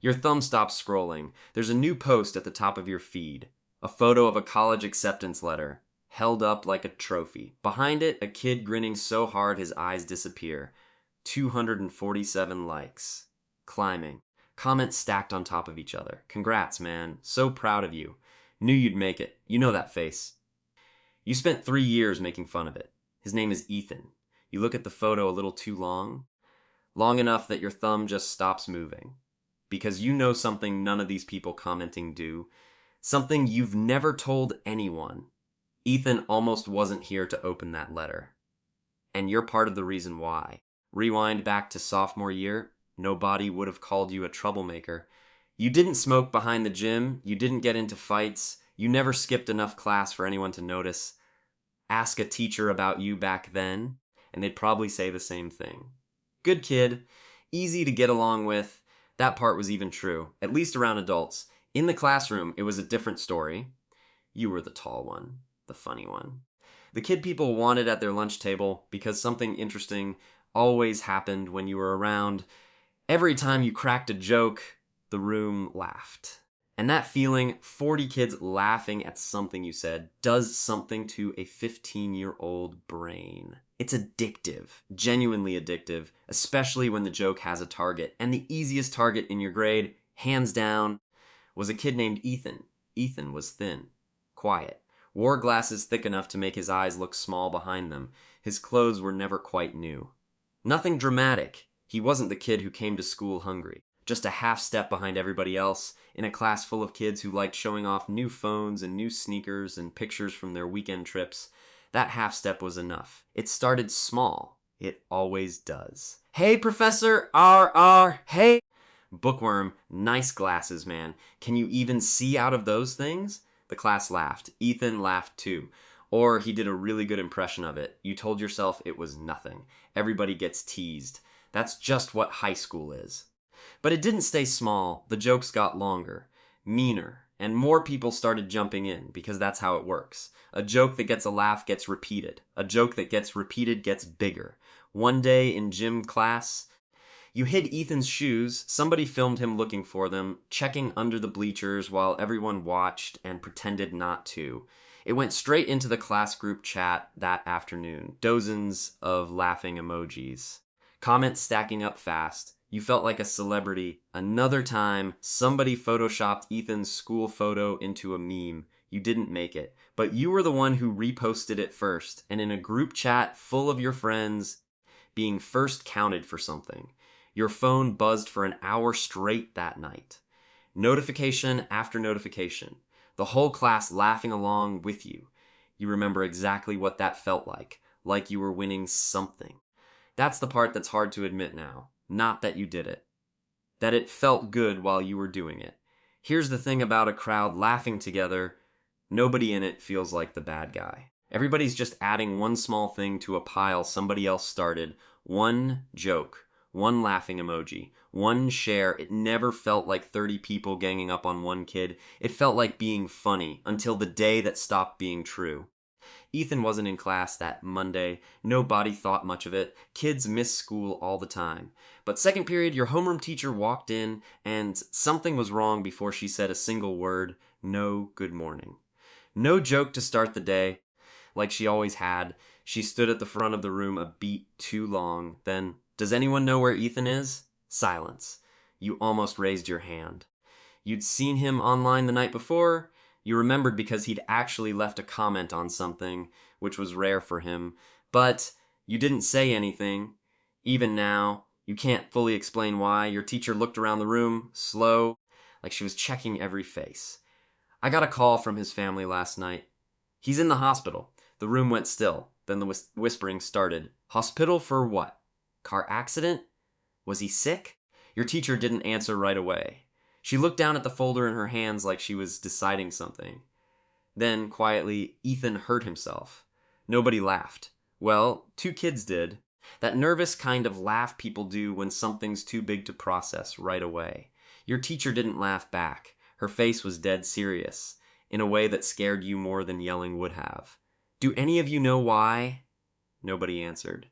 Your thumb stops scrolling. There's a new post at the top of your feed. A photo of a college acceptance letter, held up like a trophy. Behind it, a kid grinning so hard his eyes disappear. 247 likes. Climbing. Comments stacked on top of each other. Congrats, man. So proud of you. Knew you'd make it. You know that face. You spent 3 years making fun of it. His name is Ethan. You look at the photo a little too long. Long enough that your thumb just stops moving. Because you know something none of these people commenting do. Something you've never told anyone. Ethan almost wasn't here to open that letter. And you're part of the reason why. Rewind back to sophomore year, nobody would have called you a troublemaker. You didn't smoke behind the gym, you didn't get into fights, you never skipped enough class for anyone to notice. Ask a teacher about you back then, and they'd probably say the same thing. Good kid, easy to get along with. That part was even true, at least around adults. In the classroom, it was a different story. You were the tall one, the funny one. The kid people wanted at their lunch table because something interesting always happened when you were around. Every time you cracked a joke, the room laughed. And that feeling, 40 kids laughing at something you said, does something to a 15-year-old brain. It's addictive, genuinely addictive, especially when the joke has a target. And the easiest target in your grade, hands down, was a kid named Ethan. Ethan was thin, quiet, wore glasses thick enough to make his eyes look small behind them. His clothes were never quite new. Nothing dramatic. He wasn't the kid who came to school hungry. Just a half step behind everybody else, in a class full of kids who liked showing off new phones and new sneakers and pictures from their weekend trips. That half step was enough. It started small. It always does. Hey, Professor! Hey! Bookworm, nice glasses, man. Can you even see out of those things? The class laughed. Ethan laughed too. Or he did a really good impression of it. You told yourself it was nothing. Everybody gets teased. That's just what high school is. But it didn't stay small. The jokes got longer, meaner, and more people started jumping in because that's how it works. A joke that gets a laugh gets repeated. A joke that gets repeated gets bigger. One day in gym class, you hid Ethan's shoes. Somebody filmed him looking for them, checking under the bleachers while everyone watched and pretended not to. It went straight into the class group chat that afternoon. Dozens of laughing emojis. Comments stacking up fast. You felt like a celebrity. Another time, somebody photoshopped Ethan's school photo into a meme. You didn't make it, but you were the one who reposted it first, and in a group chat full of your friends, being first counted for something. Your phone buzzed for an hour straight that night. Notification after notification. The whole class laughing along with you. You remember exactly what that felt like you were winning something. That's the part that's hard to admit now. Not that you did it. That it felt good while you were doing it. Here's the thing about a crowd laughing together. Nobody in it feels like the bad guy. Everybody's just adding one small thing to a pile somebody else started. One joke. One laughing emoji. One share. It never felt like 30 people ganging up on one kid. It felt like being funny until the day that stopped being true. Ethan wasn't in class that Monday. Nobody thought much of it. Kids miss school all the time. But second period, your homeroom teacher walked in, and something was wrong before she said a single word. No good morning. No joke to start the day. Like she always had. She stood at the front of the room a beat too long. Then, does anyone know where Ethan is? Silence. You almost raised your hand. You'd seen him online the night before. You remembered because he'd actually left a comment on something, which was rare for him. But you didn't say anything. Even now, you can't fully explain why. Your teacher looked around the room, slow, like she was checking every face. I got a call from his family last night. He's in the hospital. The room went still. Then the whispering started. Hospital for what? Car accident? Was he sick? Your teacher didn't answer right away. She looked down at the folder in her hands like she was deciding something. Then, quietly, Ethan hurt himself. Nobody laughed. Well, 2 kids did. That nervous kind of laugh people do when something's too big to process right away. Your teacher didn't laugh back. Her face was dead serious, in a way that scared you more than yelling would have. Do any of you know why? Nobody answered.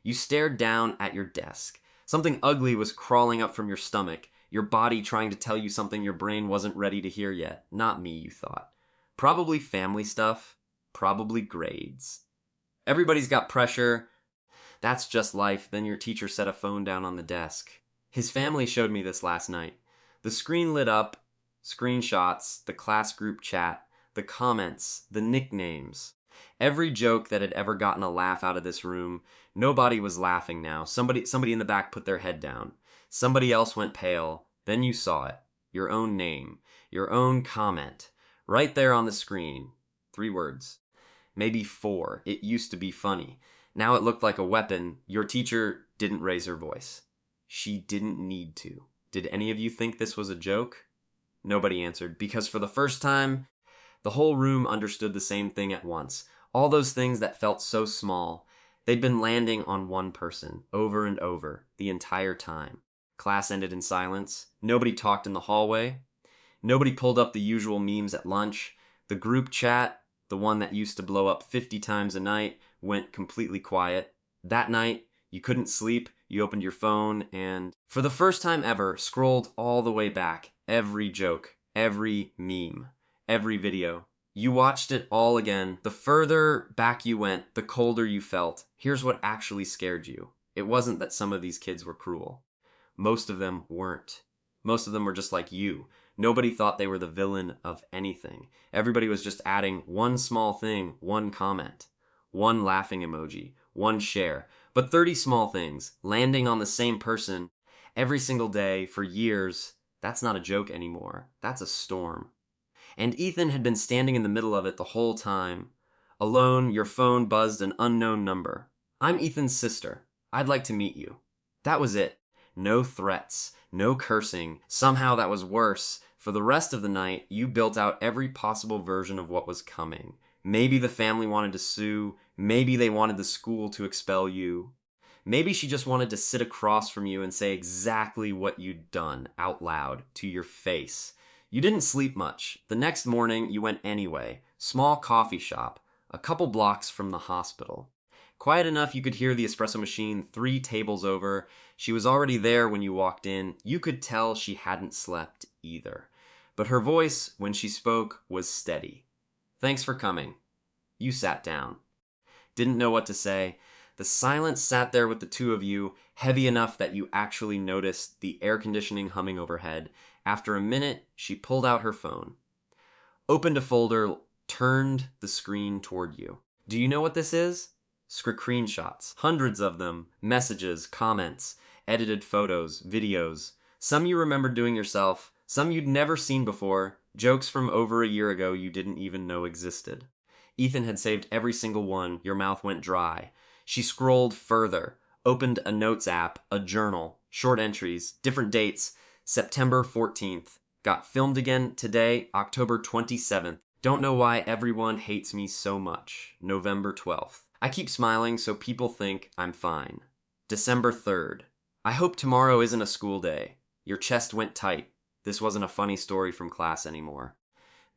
You stared down at your desk. Something ugly was crawling up from your stomach. Your body trying to tell you something your brain wasn't ready to hear yet. Not me, you thought. Probably family stuff. Probably grades. Everybody's got pressure. That's just life. Then your teacher set a phone down on the desk. His family showed me this last night. The screen lit up, screenshots, the class group chat, the comments, the nicknames. Every joke that had ever gotten a laugh out of this room. Nobody was laughing now. Somebody in the back put their head down. Somebody else went pale. Then you saw it. Your own name. Your own comment. Right there on the screen. 3 words. Maybe 4. It used to be funny. Now it looked like a weapon. Your teacher didn't raise her voice. She didn't need to. Did any of you think this was a joke? Nobody answered, because for the first time, the whole room understood the same thing at once. All those things that felt so small, they'd been landing on one person, over and over, the entire time. Class ended in silence. Nobody talked in the hallway. Nobody pulled up the usual memes at lunch. The group chat, the one that used to blow up 50 times a night, went completely quiet. That night, you couldn't sleep. You opened your phone and, for the first time ever, scrolled all the way back. Every joke, every meme, every video. You watched it all again. The further back you went, the colder you felt. Here's what actually scared you. It wasn't that some of these kids were cruel. Most of them weren't. Most of them were just like you. Nobody thought they were the villain of anything. Everybody was just adding one small thing, one comment, one laughing emoji, one share. But 30 small things, landing on the same person every single day for years, that's not a joke anymore. That's a storm. And Ethan had been standing in the middle of it the whole time. Alone, your phone buzzed an unknown number. I'm Ethan's sister. I'd like to meet you. That was it. No threats, no cursing. Somehow that was worse. For the rest of the night, you built out every possible version of what was coming. Maybe the family wanted to sue. Maybe they wanted the school to expel you. Maybe she just wanted to sit across from you and say exactly what you'd done out loud to your face. You didn't sleep much. The next morning, you went anyway. Small coffee shop, a couple blocks from the hospital. Quiet enough you could hear the espresso machine 3 tables over. She was already there when you walked in. You could tell she hadn't slept either. But her voice, when she spoke, was steady. Thanks for coming. You sat down. Didn't know what to say. The silence sat there with the two of you, heavy enough that you actually noticed the air conditioning humming overhead. After a minute, she pulled out her phone, opened a folder, turned the screen toward you. Do you know what this is? Screenshots. Hundreds of them. Messages, comments, edited photos, videos. Some you remembered doing yourself, some you'd never seen before, jokes from over a year ago you didn't even know existed. Ethan had saved every single one. Your mouth went dry. She scrolled further, opened a notes app, a journal, short entries, different dates. September 14th. Got filmed again today, October 27th. Don't know why everyone hates me so much. November 12th. I keep smiling so people think I'm fine. December 3rd. I hope tomorrow isn't a school day. Your chest went tight. This wasn't a funny story from class anymore.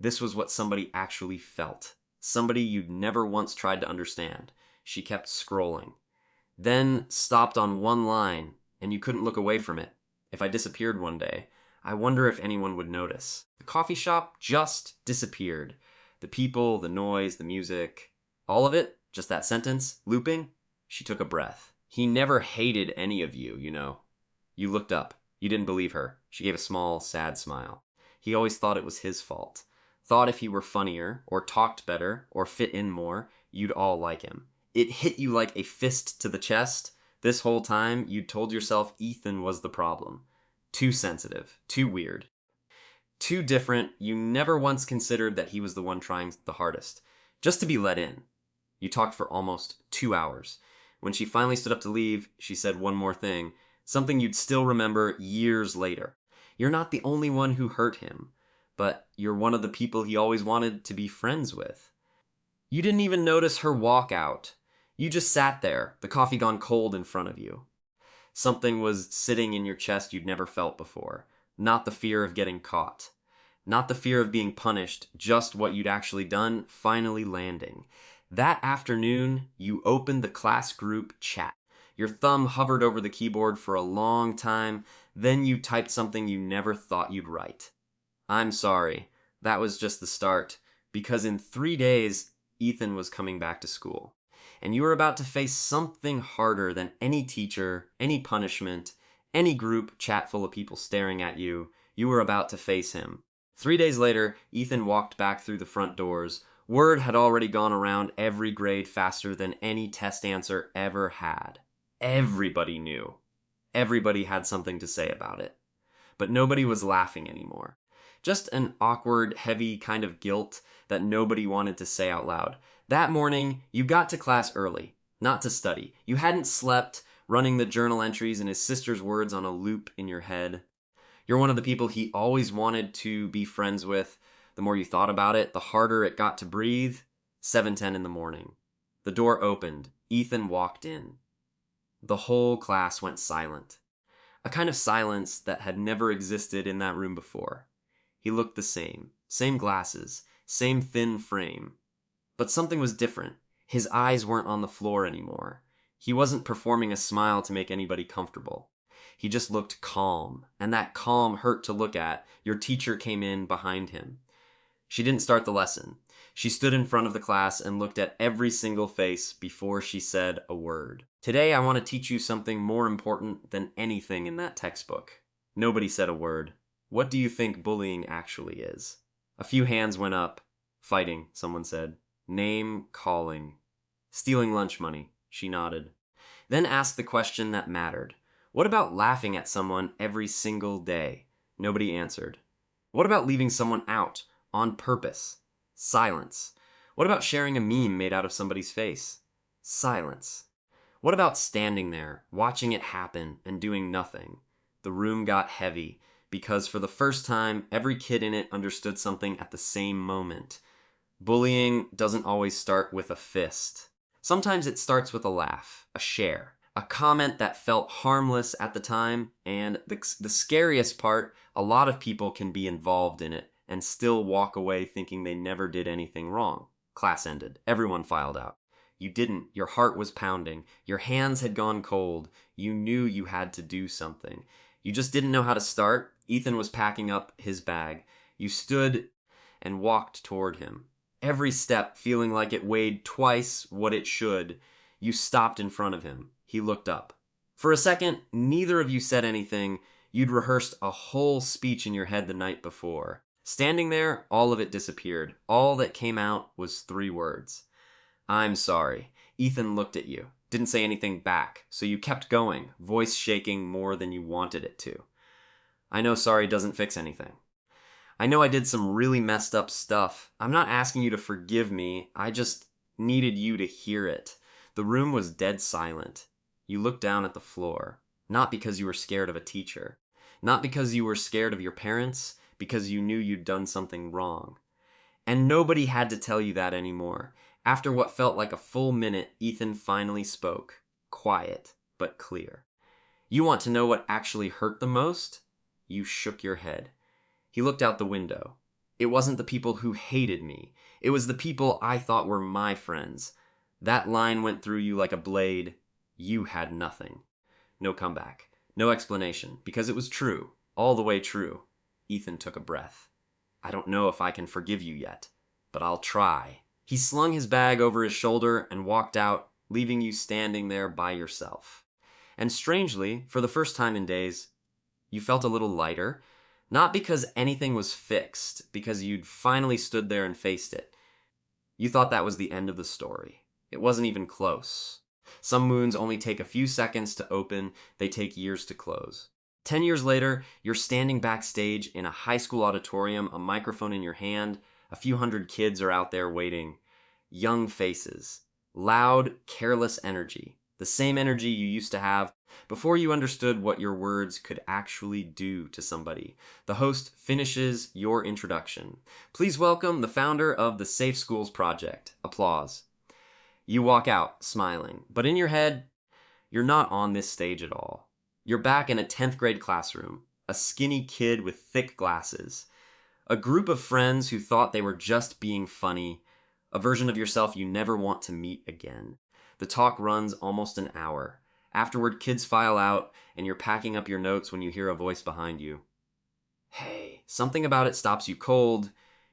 This was what somebody actually felt. Somebody you'd never once tried to understand. She kept scrolling. Then stopped on one line, and you couldn't look away from it. If I disappeared one day, I wonder if anyone would notice. The coffee shop just disappeared. The people, the noise, the music, all of it, just that sentence, looping. She took a breath. He never hated any of you, you know. You looked up. You didn't believe her. She gave a small, sad smile. He always thought it was his fault. Thought if he were funnier, or talked better, or fit in more, you'd all like him. It hit you like a fist to the chest. This whole time, you'd told yourself Ethan was the problem. Too sensitive, too weird, too different. You never once considered that he was the one trying the hardest, just to be let in. You talked for almost 2 hours. When she finally stood up to leave, she said one more thing, something you'd still remember years later. You're not the only one who hurt him, but you're one of the people he always wanted to be friends with. You didn't even notice her walk out. You just sat there, the coffee gone cold in front of you. Something was sitting in your chest you'd never felt before. Not the fear of getting caught. Not the fear of being punished, just what you'd actually done, finally landing. That afternoon, you opened the class group chat. Your thumb hovered over the keyboard for a long time, Then you typed something you never thought you'd write. I'm sorry. That was just the start. Because in 3 days, Ethan was coming back to school. And you were about to face something harder than any teacher, any punishment, any group chat full of people staring at you. You were about to face him. 3 days later, Ethan walked back through the front doors. Word had already gone around every grade faster than any test answer ever had. Everybody knew. Everybody had something to say about it. But nobody was laughing anymore. Just an awkward, heavy kind of guilt that nobody wanted to say out loud. That morning, you got to class early, not to study. You hadn't slept, running the journal entries and his sister's words on a loop in your head. You're one of the people he always wanted to be friends with. The more you thought about it, the harder it got to breathe. 7:10 in the morning. The door opened. Ethan walked in. The whole class went silent. A kind of silence that had never existed in that room before. He looked the same glasses, same thin frame. But something was different. His eyes weren't on the floor anymore. He wasn't performing a smile to make anybody comfortable. He just looked calm, and that calm hurt to look at. Your teacher came in behind him. She didn't start the lesson. She stood in front of the class and looked at every single face before she said a word. Today I want to teach you something more important than anything in that textbook. Nobody said a word. What do you think bullying actually is? A few hands went up. Fighting, someone said. Name calling. Stealing lunch money, she nodded. Then asked the question that mattered. What about laughing at someone every single day? Nobody answered. What about leaving someone out on purpose? Silence. What about sharing a meme made out of somebody's face? Silence. What about standing there, watching it happen and doing nothing? The room got heavy, because for the first time, every kid in it understood something at the same moment. Bullying doesn't always start with a fist. Sometimes it starts with a laugh, a share, a comment that felt harmless at the time, and the scariest part, a lot of people can be involved in it and still walk away thinking they never did anything wrong. Class ended. Everyone filed out. You didn't. Your heart was pounding. Your hands had gone cold. You knew you had to do something. You just didn't know how to start. Ethan was packing up his bag. You stood and walked toward him. Every step feeling like it weighed twice what it should. You stopped in front of him. He looked up. For a second, neither of you said anything. You'd rehearsed a whole speech in your head the night before. Standing there, all of it disappeared. All that came out was 3 words. I'm sorry. Ethan looked at you. Didn't say anything back, so you kept going, voice shaking more than you wanted it to. I know sorry doesn't fix anything. I know I did some really messed up stuff. I'm not asking you to forgive me. I just needed you to hear it. The room was dead silent. You looked down at the floor. Not because you were scared of a teacher. Not because you were scared of your parents. Because you knew you'd done something wrong. And nobody had to tell you that anymore. After what felt like a full minute, Ethan finally spoke. Quiet, but clear. You want to know what actually hurt the most? You shook your head. He looked out the window. It wasn't the people who hated me. It was the people I thought were my friends. That line went through you like a blade. You had nothing. No comeback. No explanation. Because it was true. All the way true. Ethan took a breath. I don't know if I can forgive you yet, but I'll try. He slung his bag over his shoulder and walked out, leaving you standing there by yourself. And strangely, for the first time in days, you felt a little lighter. Not because anything was fixed, because you'd finally stood there and faced it. You thought that was the end of the story. It wasn't even close. Some wounds only take a few seconds to open, they take years to close. 10 years later, you're standing backstage in a high school auditorium, a microphone in your hand. A few hundred kids are out there waiting. Young faces. Loud, careless energy. The same energy you used to have before you understood what your words could actually do to somebody. The host finishes your introduction. Please welcome the founder of the Safe Schools Project. Applause. You walk out, smiling. But in your head, you're not on this stage at all. You're back in a 10th grade classroom. A skinny kid with thick glasses. A group of friends who thought they were just being funny. A version of yourself you never want to meet again. The talk runs almost an hour. Afterward, kids file out, and you're packing up your notes when you hear a voice behind you. Hey, something about it stops you cold.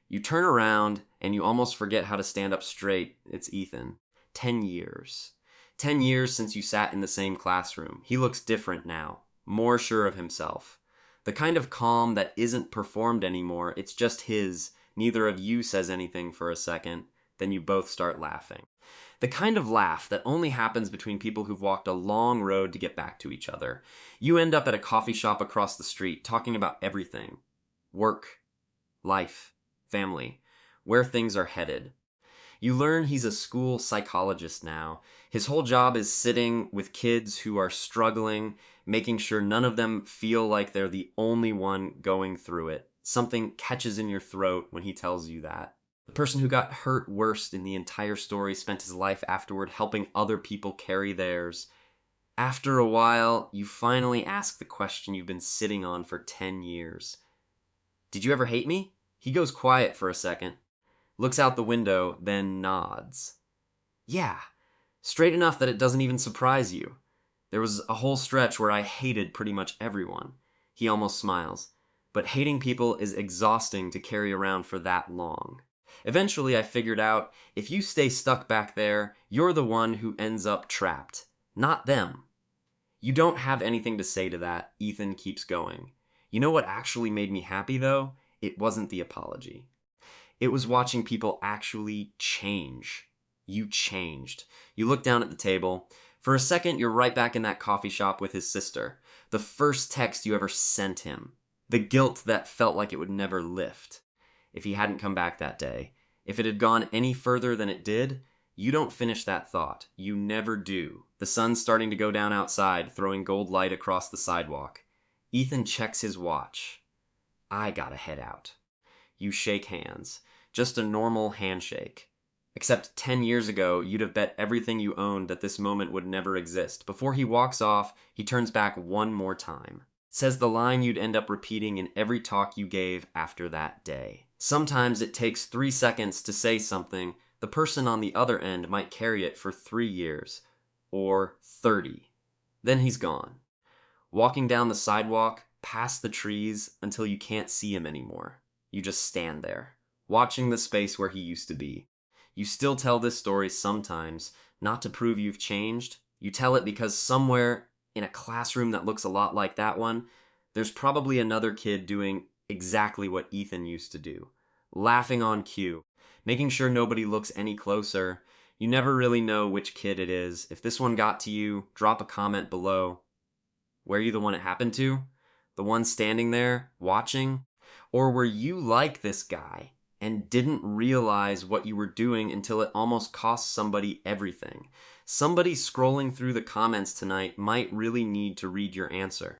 You turn around, and you almost forget how to stand up straight. It's Ethan. 10 years. 10 years since you sat in the same classroom. He looks different now, more sure of himself. The kind of calm that isn't performed anymore, it's just his. Neither of you says anything for a second, then you both start laughing. The kind of laugh that only happens between people who've walked a long road to get back to each other. You end up at a coffee shop across the street talking about everything. Work, life, family, where things are headed. You learn he's a school psychologist now. His whole job is sitting with kids who are struggling, making sure none of them feel like they're the only one going through it. Something catches in your throat when he tells you that. The person who got hurt worst in the entire story spent his life afterward helping other people carry theirs. After a while, you finally ask the question you've been sitting on for 10 years. Did you ever hate me? He goes quiet for a second, looks out the window, then nods. Yeah, straight enough that it doesn't even surprise you. There was a whole stretch where I hated pretty much everyone. He almost smiles. But hating people is exhausting to carry around for that long. Eventually, I figured out, if you stay stuck back there, you're the one who ends up trapped, not them. You don't have anything to say to that, Ethan keeps going. You know what actually made me happy, though? It wasn't the apology. It was watching people actually change. You changed. You look down at the table. For a second, you're right back in that coffee shop with his sister. The first text you ever sent him. The guilt that felt like it would never lift. If he hadn't come back that day, if it had gone any further than it did, you don't finish that thought. You never do. The sun's starting to go down outside, throwing gold light across the sidewalk. Ethan checks his watch. I gotta head out. You shake hands. Just a normal handshake. Except 10 years ago, you'd have bet everything you owned that this moment would never exist. Before he walks off, he turns back one more time. Says the line you'd end up repeating in every talk you gave after that day. Sometimes it takes 3 seconds to say something. The person on the other end might carry it for 3 years. Or 30. Then he's gone. Walking down the sidewalk, past the trees, until you can't see him anymore. You just stand there, watching the space where he used to be. You still tell this story sometimes, not to prove you've changed. You tell it because somewhere in a classroom that looks a lot like that one, there's probably another kid doing exactly what Ethan used to do. Laughing on cue, making sure nobody looks any closer. You never really know which kid it is. If this one got to you, drop a comment below. Were you the one it happened to? The one standing there, watching? Or were you like this guy and didn't realize what you were doing until it almost cost somebody everything? Somebody scrolling through the comments tonight might really need to read your answer.